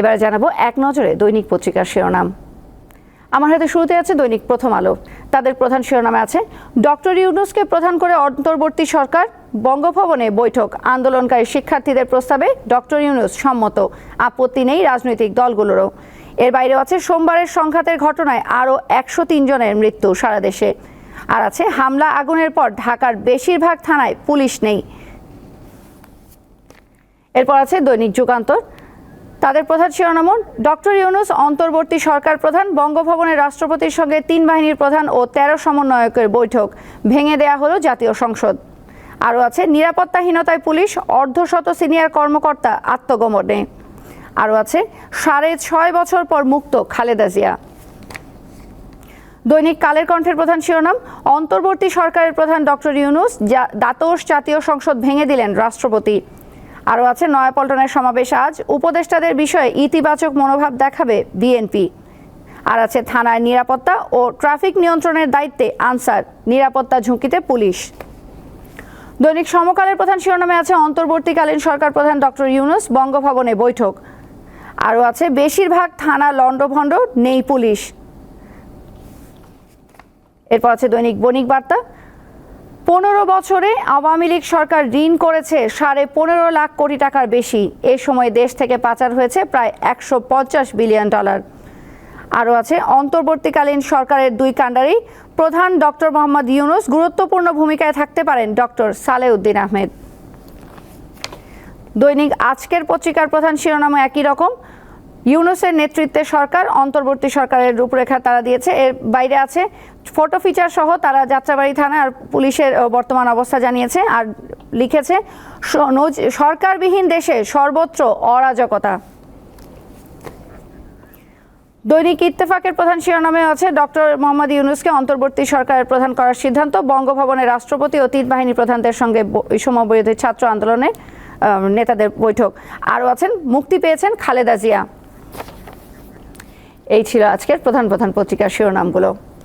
এবার জানাবো এক নজরে দৈনিক পত্রিকার শিরোনাম। আমার হাতে শুরুতে আছে দৈনিক প্রথম আলো। তাদের প্রধান শিরোনামে আছে ডক্টর ইউনূসকে প্রধান করে অন্তর্বর্তী সরকার, বঙ্গভবনে বৈঠক, আন্দোলনকারী শিক্ষার্থীদের প্রস্তাবে ডক্টর ইউনূস সম্মত, আপত্তি নেই রাজনৈতিক দলগুলোরও। এর বাইরেও আছে সোমবারের সংঘাতের ঘটনায় আরও 103 জনের মৃত্যু সারা দেশে। আর আছে হামলা আগুনের পর ঢাকার বেশিরভাগ থানায় পুলিশ নেই। এরপর আছে দৈনিক যুগান্তর। তাদের প্রধান শিরোনাম ডক্টর ইউনূস অন্তর্বর্তী সরকার প্রধান, বঙ্গভবনের রাষ্ট্রপতির সঙ্গে 3 বাহিনীর প্রধান ও 13 সমন্বয়কের বৈঠক, ভেঙে দেয়া হলো জাতীয় সংসদ। আরও আছে নিরাপত্তাহীনতায় পুলিশ, অর্ধশত সিনিয়র কর্মকর্তা আত্মগোপনে। আরও আছে 6.5 বছর পর মুক্ত খালেদা জিয়া। দৈনিক কালের কণ্ঠের প্রধান শিরোনাম অন্তর্বর্তী সরকারের প্রধান ডক্টর ইউনূস, দ্বাদশ জাতীয় সংসদ ভেঙে দিলেন রাষ্ট্রপতি। আরও আছে নয়াপল্টনের সমাবেশ আজ, উপদেষ্টাদের বিষয়ে ইতিবাচক মনোভাব দেখাবে বিএনপি। আর আছে থানার নিরাপত্তা ও ট্রাফিক নিয়ন্ত্রণের দায়িত্বে আনসার, নিরাপত্তা ঝুঁকিতে পুলিশ। দৈনিক সমকালের প্রধান শিরোনামে আছে অন্তর্বর্তীকালীন সরকার প্রধান ডক্টর ইউনূস, বঙ্গভবনে বৈঠক। আরও আছে বেশিরভাগ থানা লণ্ডভণ্ড, নেই পুলিশ। এরপর আছে দৈনিক বণিক বার্তা। 15 বছরে আওয়ামী লীগ সরকার ঋণ করেছে 15.5 লাখ কোটি টাকার বেশি। এ সময় দেশ থেকে পাচার হয়েছে প্রায় 150 বিলিয়ন ডলার। আরও আছে অন্তর্বর্তীকালীন সরকারের 2 কাণ্ডারি প্রধান ডক্টর মোহাম্মদ ইউনূস, গুরুত্বপূর্ণ ভূমিকায় থাকতে পারেন ডক্টর সালেউদ্দিন আহমেদ। দৈনিক আজকের পত্রিকার প্রধান শিরোনামে একই রকম, ইউনূসের নেতৃত্বে সরকার, অন্তর্বর্তী সরকারের রূপরেখা তারা দিয়েছে। এর বাইরে আছে ফটো ফিচার সহ তারা যাত্রাবাড়ি থানা আর পুলিশের বর্তমান অবস্থা জানিয়েছে। আর লিখেছে সরকারবিহীন দেশে সর্বত্র অরাজকতা। দৈনিক ইত্তেফাকের প্রধান শিরোনামে আছে ডক্টর মোহাম্মদ ইউনূসকে অন্তর্বর্তী সরকারের প্রধান করার সিদ্ধান্ত, বঙ্গভবনের রাষ্ট্রপতি ও 3 বাহিনী প্রধানদের সঙ্গে সমবিরোধী ছাত্র আন্দোলনে নেতাদের বৈঠক। আরও আছেন মুক্তি পেয়েছেন খালেদা জিয়া। এই ছিল আজকের প্রধান প্রধান পত্রিকার শিরোনামগুলো।